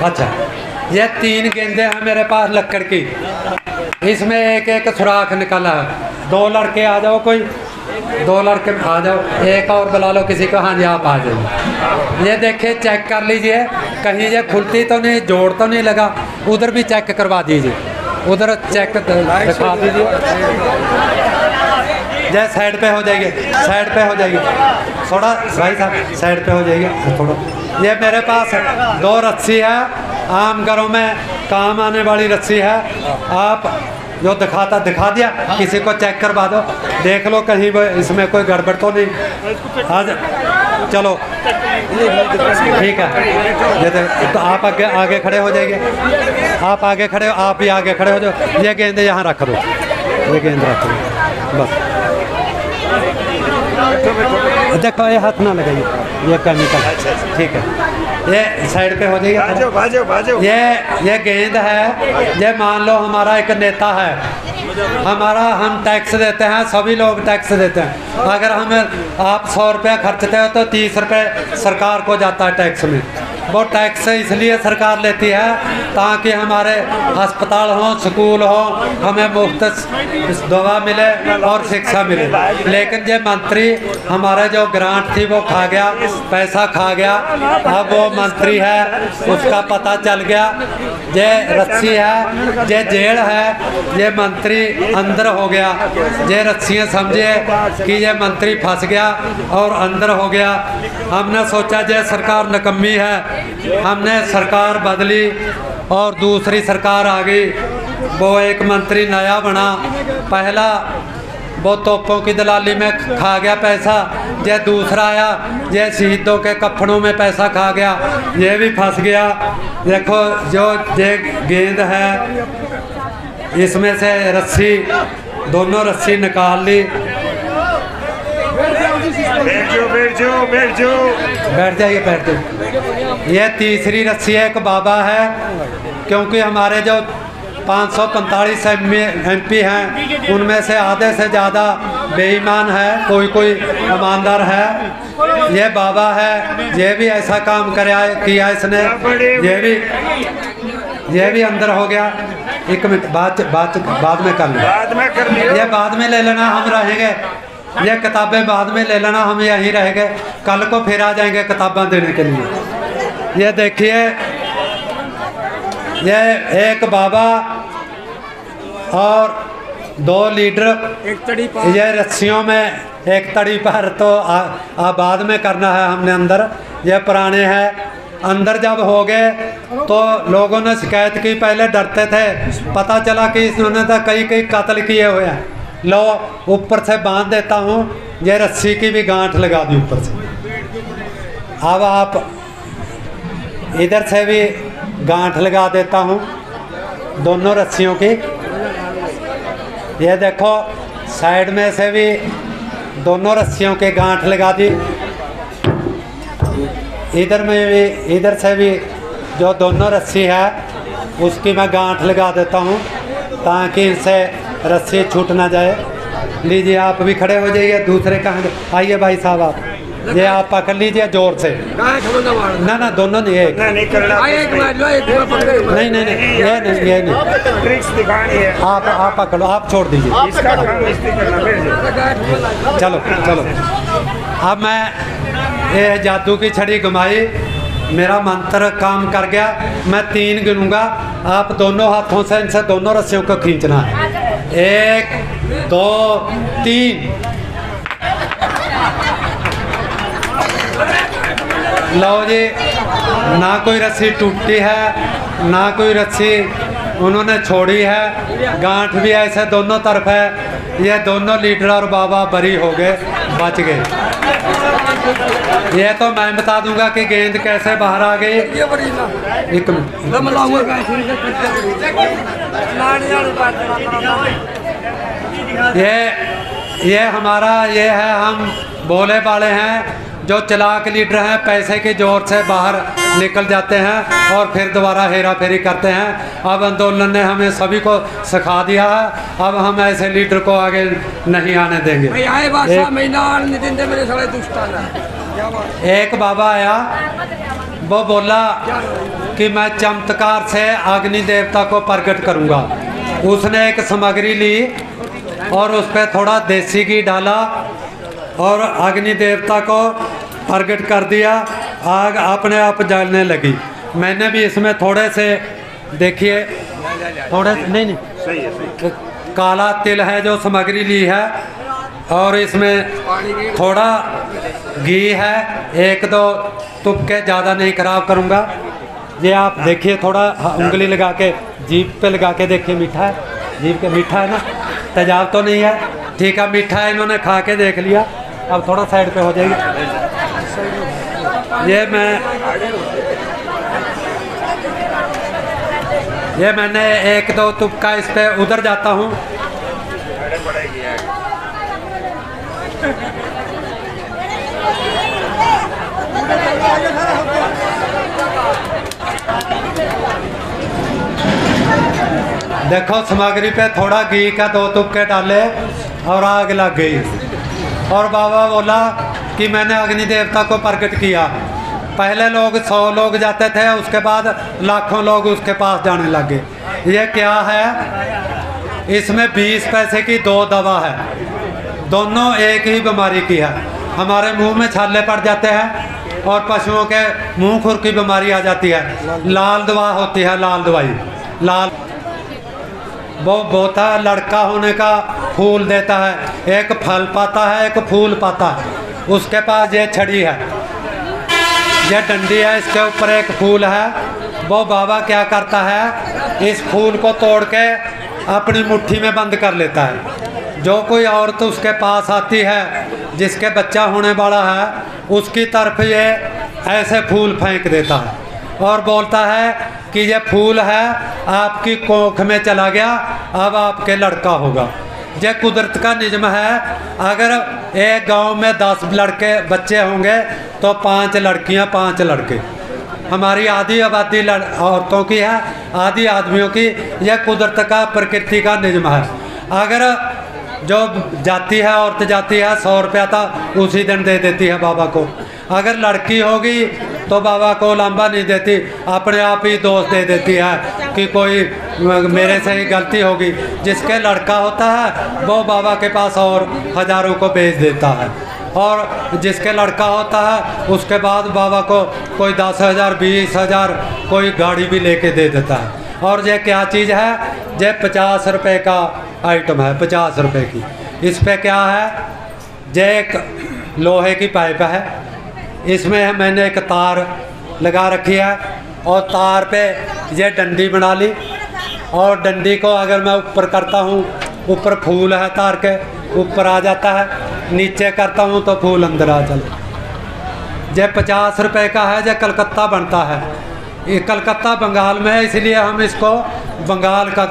अच्छा, ये 3 गेंदे हैं मेरे पास लकड़ की, इसमें एक एक सुराख निकाला है। 2 लड़के आ जाओ, कोई 2 लड़के आ जाओ, एक और बुला लो किसी को। हाँ जी, आप आ जाइए। ये देखिए, चेक कर लीजिए कहीं ये खुलती तो नहीं, जोड़ तो नहीं लगा। उधर भी चेक करवा दीजिए, उधर चेक दिखा दीजिए। जय साइड पे हो जाएगी, साइड पे हो जाएगी, थोड़ा भाई साहब साइड पे हो जाइए थोड़ा। ये मेरे पास 2 रस्सी है, आम घरों में काम आने वाली रस्सी है। आप जो दिखा दिया, किसी को चेक करवा दो, देख लो कहीं इसमें कोई गड़बड़ तो नहीं। आज चलो ठीक है, ये तो आप आगे खड़े हो जाइए, आप आगे खड़े हो, आप भी आगे खड़े हो जाओ। ये गेंद यहाँ रख दो, ये गेंद रख दो बस। देखो ये हाथ ना लगाइए, ये केमिकल। ठीक है, ये साइड पे हो जाइए। ये गेंद है। ये मान लो हमारा एक नेता है, हम टैक्स देते हैं, सभी लोग टैक्स देते हैं। अगर हमें आप 100 रुपया खर्चते हो तो 30 रुपये सरकार को जाता है टैक्स में। वो टैक्स इसलिए सरकार लेती है ताकि हमारे अस्पताल हो, स्कूल हो, हमें मुफ्त दवा मिले और शिक्षा मिले। लेकिन ये मंत्री हमारे जो ग्रांट थी वो खा गया, पैसा खा गया। अब वो मंत्री है, उसका पता चल गया। ये रस्सी है, ये जेल है, ये मंत्री अंदर हो गया। ये रस्सियाँ समझिए कि ये मंत्री फंस गया और अंदर हो गया। हमने सोचा ये सरकार निकम्मी है, हमने सरकार बदली और दूसरी सरकार आ गई। वो एक मंत्री नया बना, पहला वो तोपों की दलाली में खा गया पैसा। ये दूसरा आया, ये शहीदों के कफनों में पैसा खा गया, ये भी फंस गया। देखो जो ये गेंद है, इसमें से रस्सी, दोनों रस्सी निकाल ली। बैठ जाइए, बैठ जाइए। ये तीसरी रस्सी है, एक बाबा है, क्योंकि हमारे जो 545 MP हैं उनमें से आधे से ज़्यादा बेईमान है, कोई ईमानदार है। ये बाबा है, ये भी ऐसा काम किया इसने, ये भी अंदर हो गया। 1 मिनट बाद में कर लो, ये बाद में ले लेना, हम रहेंगे। ये किताबें बाद में ले लेना, हम यहीं रहेंगे, कल को फिर आ जाएंगे किताबें देने के लिए। ये देखिए, ये एक बाबा और 2 लीडर, ये रस्सियों में एक तड़ी पर तो बाद में करना है हमने अंदर। ये पुराने हैं, अंदर जब हो गए तो लोगों ने शिकायत की, पहले डरते थे, पता चला कि इन्होंने तो कई कत्ल किए हुए हैं। लो ऊपर से बांध देता हूँ, ये रस्सी की भी गांठ लगा दी ऊपर से। अब आप इधर से भी गांठ लगा देता हूँ, दोनों रस्सियों की। ये देखो, साइड में से भी दोनों रस्सियों के गांठ लगा दी। इधर में भी, इधर से भी जो दोनों रस्सी है उसकी मैं गांठ लगा देता हूँ ताकि इनसे रस्सी छूट ना जाए। लीजिए, आप भी खड़े हो जाइए। दूसरे कहाँ आइए भाई साहब, आप ये आप पकड़ लीजिए जोर से। ना दोनों नहीं, एक नहीं, ये नहीं, ट्रिक्स दिखानी है। आप पकड़ो, आप छोड़ दीजिए। चलो अब मैं ये जादू की छड़ी घुमाई, मेरा मंत्र काम कर गया। मैं 3 गिनूंगा, आप दोनों हाथों से इनसे दोनों रस्सियों को खींचना है। 1 2 3। लो जी, ना कोई रस्सी टूटी है, ना कोई रस्सी उन्होंने छोड़ी है। गांठ भी ऐसे दोनों तरफ है। ये दोनों लीडर और बाबा बरी हो गए, बच गए। ये तो मैं बता दूंगा कि गेंद कैसे बाहर आ गई। 1 मिनट, ये हमारा ये है, हम भोले वाले हैं, जो चालाक लीडर हैं, पैसे के जोर से बाहर निकल जाते हैं और फिर दोबारा हेरा फेरी करते हैं। अब आंदोलन ने हमें सभी को सिखा दिया है, अब हम ऐसे लीडर को आगे नहीं आने देंगे। एक बाबा आया, वो बोला कि मैं चमत्कार से अग्नि देवता को प्रकट करूंगा। उसने एक सामग्री ली और उस पर थोड़ा देसी घी डाला और अग्नि देवता को प्रकट कर दिया। आग अपने आप जलने लगी। मैंने भी इसमें थोड़े से, देखिए थोड़े नहीं काला तिल है जो सामग्री ली है, और इसमें थोड़ा घी है, 1-2 तुपके, ज़्यादा नहीं खराब करूँगा। ये आप देखिए, थोड़ा उंगली लगा के जीभ पे लगा के देखिए, मीठा है, जीभ के मीठा है ना, तेजाब तो नहीं है, ठीक है, मीठा है। इन्होंने खा के देख लिया, अब थोड़ा साइड पे हो जाएगी। ये मैंने 1-2 तुपका इस पे उधर जाता हूँ। देखो सामग्री पे थोड़ा घी का 2 तुपके डाले और आग लग गई। और बाबा बोला कि मैंने अग्नि देवता को प्रकट किया। पहले लोग 100 लोग जाते थे, उसके बाद लाखों लोग उसके पास जाने लगे। ये क्या है? इसमें 20 पैसे की 2 दवा है, दोनों एक ही बीमारी की है। हमारे मुंह में छाले पड़ जाते हैं और पशुओं के मुंह खुर की बीमारी आ जाती है। लाल दवा होती है, लाल दवाई, लाल वो बोता है, लड़का होने का फूल देता है, एक फल पाता है, एक फूल पाता है। उसके पास ये छड़ी है, ये डंडी है, इसके ऊपर एक फूल है। वो बाबा क्या करता है, इस फूल को तोड़ के अपनी मुट्ठी में बंद कर लेता है। जो कोई औरत उसके पास आती है जिसके बच्चा होने वाला है, उसकी तरफ ये ऐसे फूल फेंक देता है और बोलता है कि ये फूल है, आपकी कोख में चला गया, अब आपके लड़का होगा। ये कुदरत का नियम है। अगर एक गांव में 10 लड़के बच्चे होंगे तो 5 लड़कियां 5 लड़के। हमारी आधी आबादी औरतों की है, आधी आदमियों की। यह कुदरत का, प्रकृति का नियम है। अगर जो जाती है, औरत जाती है, 100 रुपया था उसी दिन दे देती है बाबा को। अगर लड़की होगी तो बाबा को लांबा नहीं देती, अपने आप ही दोष दे देती है कि कोई मेरे से ही गलती होगी। जिसके लड़का होता है वो बाबा के पास और हज़ारों को भेज देता है, और जिसके लड़का होता है उसके बाद बाबा को कोई 10,000 20,000 कोई गाड़ी भी लेके दे देता है। और ये क्या चीज़ है? ये 50 रुपये का आइटम है, 50 रुपये की। इस पे क्या है? ये एक लोहे की पाइप है, इसमें मैंने एक तार लगा रखी है और तार पे ये डंडी बना ली, और डंडी को अगर मैं ऊपर करता हूँ, ऊपर फूल है, तार के ऊपर आ जाता है, नीचे करता हूँ तो फूल अंदर आ चलता। ये 50 रुपये का है। ये कलकत्ता बनता है, ये कलकत्ता बंगाल में है, इसलिए हम इसको बंगाल का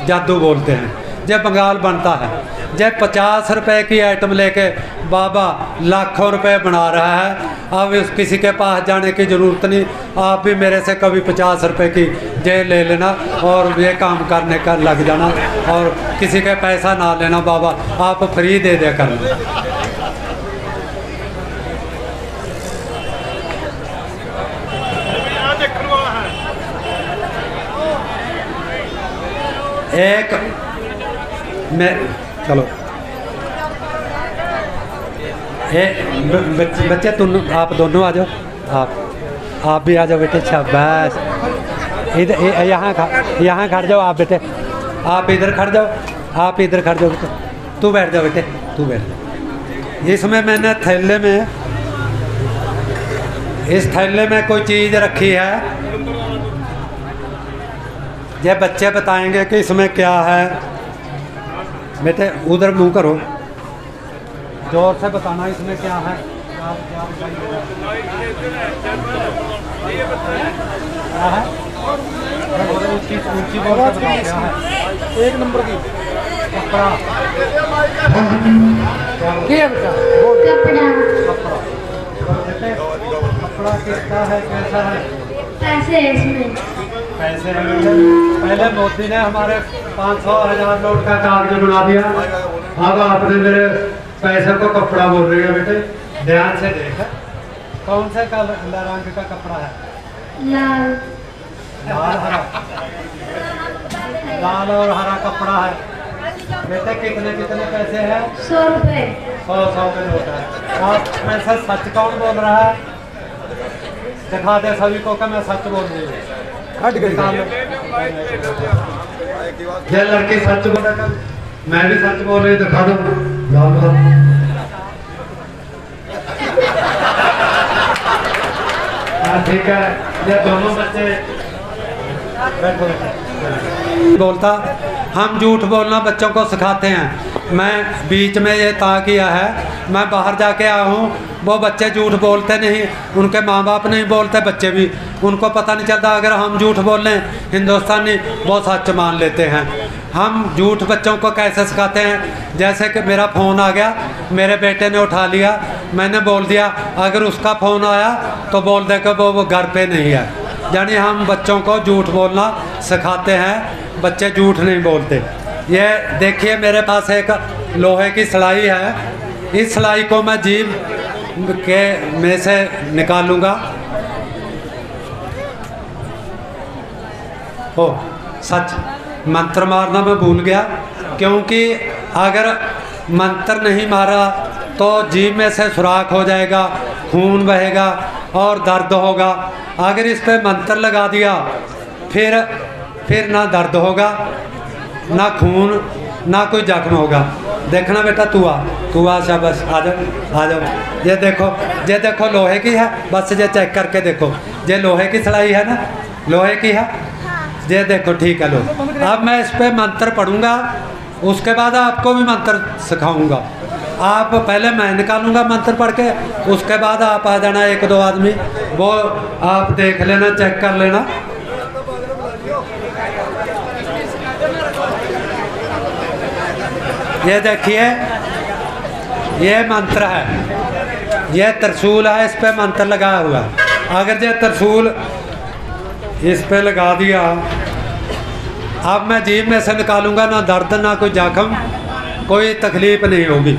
जादू बोलते हैं। ये बंगाल बनता है। ये 50 रुपये की आइटम लेके बाबा लाखों रुपए बना रहा है। अब इस किसी के पास जाने की ज़रूरत नहीं। आप भी मेरे से कभी 50 रुपये की जेल ले लेना और ये काम करने का लग जाना, और किसी के पैसा ना लेना। बाबा आप फ्री दे दे करना। एक मैं चलो बच्चे तुम आप दोनों आ जाओ, आप भी आ जाओ बेटे। शाबाश, इधर यहाँ खड़ जाओ आप बेटे, आप इधर खड़ जाओ, आप इधर खड़ जाओ बेटे। तू बैठ जाओ बेटे, तू बैठ जाओ। इसमें मैंने थैले में, इस थैले में कोई चीज़ रखी है। ये बच्चे बताएंगे कि इसमें क्या है। बेटे उधर मुंह करो, जोर से बताना इसमें क्या है। ऊंची बोल के बताओ क्या है। 1 नंबर की कपड़ा, क्या बेटा? कपड़ा किसका है, कैसा है? पैसे इसमें, पैसे पहले मोदी ने हमारे 500,000 नोट का कागज बना दिया। अब आपने मेरे पैसे को कपड़ा बोल रही है बेटे। ध्यान से देख, कौन से रंग का कपड़ा है? लाल। लाल हरा, लाल और हरा कपड़ा है। बेटा कितने कितने पैसे हैं? 100 रुपए। 100 के नोट है। आप में से सच कौन बोल रहा है? दिखा दे सभी को कि मैं सच बोल रही हूँ। ये लड़की सच बोल रहा है, मैं भी सच बोल रही हूँ, दिखा दो। हाँ ठीक है, ये दोनों बच्चे बैठो। बोलता हम झूठ बोलना बच्चों को सिखाते हैं। मैं बीच में ये तय किया है, मैं बाहर जाके आया हूँ, वो बच्चे झूठ बोलते नहीं, उनके माँ बाप नहीं बोलते, बच्चे भी, उनको पता नहीं चलता। अगर हम झूठ बोल लें हिंदुस्तानी, वो सच मान लेते हैं। हम झूठ बच्चों को कैसे सिखाते हैं? जैसे कि मेरा फ़ोन आ गया, मेरे बेटे ने उठा लिया, मैंने बोल दिया, अगर उसका फ़ोन आया तो बोल दे कि वो घर पे नहीं है। यानी हम बच्चों को झूठ बोलना सिखाते हैं, बच्चे झूठ नहीं बोलते। ये देखिए मेरे पास एक लोहे की सलाई है, इस सलाई को मैं जीभ के में से निकालूंगा। ओ सच, मंत्र मारना मैं भूल गया, क्योंकि अगर मंत्र नहीं मारा तो जीभ में से सुराख हो जाएगा, खून बहेगा और दर्द होगा। अगर इस पे मंत्र लगा दिया फिर ना दर्द होगा, ना खून, ना कोई जख्म होगा। देखना बेटा, तू आ शाबाश, आ जाओ। ये देखो लोहे की है, बस ये चेक करके देखो, ये लोहे की सलाई है ना, लोहे की है, ये देखो ठीक है। लो, अब मैं इस पे मंत्र पढ़ूंगा, उसके बाद आपको भी मंत्र सिखाऊंगा। आप पहले मैं निकालूंगा मंत्र पढ़ के, उसके बाद आप आ जाना, 1-2 आदमी, वो आप देख लेना, चेक कर लेना। ये देखिए, ये मंत्र है, ये त्रिशूल है, इस पे मंत्र लगा हुआ है। अगर ये त्रिशूल इस पे लगा दिया, अब मैं जीभ में से निकालूंगा, ना दर्द, ना कोई जख्म, कोई तकलीफ नहीं होगी।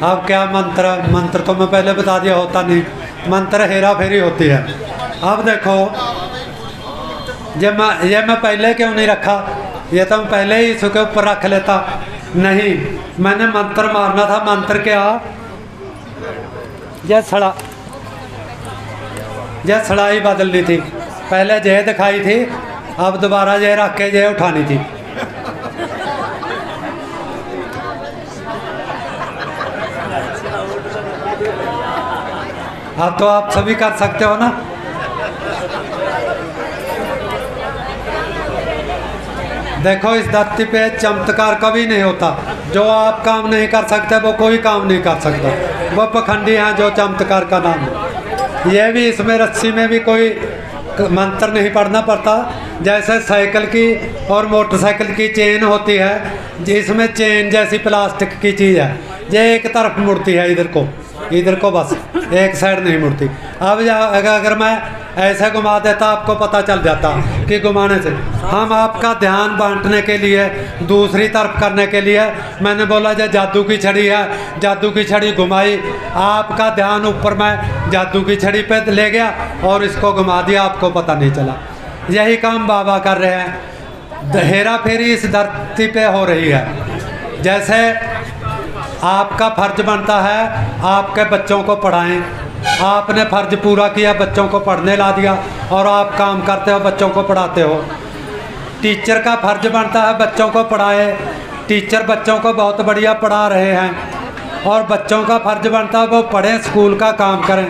अब क्या मंत्र तो मैं पहले बता दिया, होता नहीं, मंत्र हेरा फेरी होती है। अब देखो, ये मैं पहले क्यों नहीं रखा? ये तो मैं पहले ही इसके ऊपर रख लेता। नहीं, मैंने मंत्र मारना था। मंत्र क्या? यह सड़ाई बदलनी थी, पहले जय दिखाई थी, अब दोबारा जय रख के जय उठानी थी। अब तो आप सभी कर सकते हो ना। देखो, इस धरती पे चमत्कार कभी नहीं होता। जो आप काम नहीं कर सकते वो कोई काम नहीं कर सकता। वो पखंडी हैं जो चमत्कार का नाम है। ये भी, इसमें रस्सी में भी कोई मंत्र नहीं पढ़ना पड़ता। जैसे साइकिल की और मोटरसाइकिल की चेन होती है, जिसमें चेन जैसी प्लास्टिक की चीज़ है, ये एक तरफ मुड़ती है, इधर को बस, एक साइड नहीं मुड़ती। अब अगर मैं ऐसे घुमा देता, आपको पता चल जाता कि घुमाने से। हम आपका ध्यान बांटने के लिए, दूसरी तरफ करने के लिए मैंने बोला जो जादू की छड़ी है, जादू की छड़ी घुमाई, आपका ध्यान ऊपर मैं जादू की छड़ी पे ले गया और इसको घुमा दिया, आपको पता नहीं चला। यही काम बाबा कर रहे हैं। हेरा फेरी इस धरती पे हो रही है। जैसे आपका फर्ज बनता है आपके बच्चों को पढ़ाएं, आपने फर्ज पूरा किया, बच्चों को पढ़ने ला दिया और आप काम करते हो, बच्चों को पढ़ाते हो। टीचर का फर्ज बनता है बच्चों को पढ़ाए, टीचर बच्चों को बहुत बढ़िया पढ़ा रहे हैं और बच्चों का फर्ज बनता है वो पढ़ें, स्कूल का काम करें।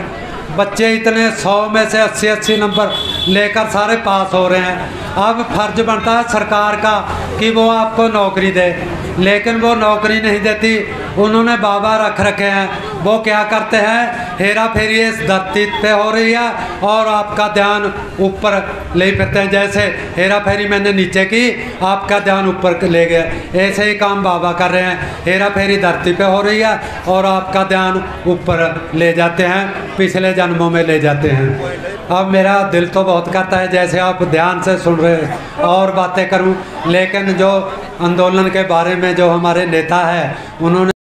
बच्चे इतने 100 में से 80-80 नंबर लेकर सारे पास हो रहे हैं। अब फर्ज बनता है सरकार का कि वो आपको नौकरी दे, लेकिन वो नौकरी नहीं देती। उन्होंने बाबा रख रखे हैं, वो क्या करते हैं, हेरा फेरी इस धरती पे हो रही है और आपका ध्यान ऊपर ले फिरते हैं। जैसे हेरा फेरी मैंने नीचे की, आपका ध्यान ऊपर ले गए, ऐसे ही काम बाबा कर रहे हैं। हेरा फेरी धरती पे हो रही है और आपका ध्यान ऊपर ले जाते हैं, पिछले जन्मों में ले जाते हैं। अब मेरा दिल तो बहुत करता है जैसे आप ध्यान से सुन रहे और बातें करूं, लेकिन जो आंदोलन के बारे में जो हमारे नेता है उन्होंने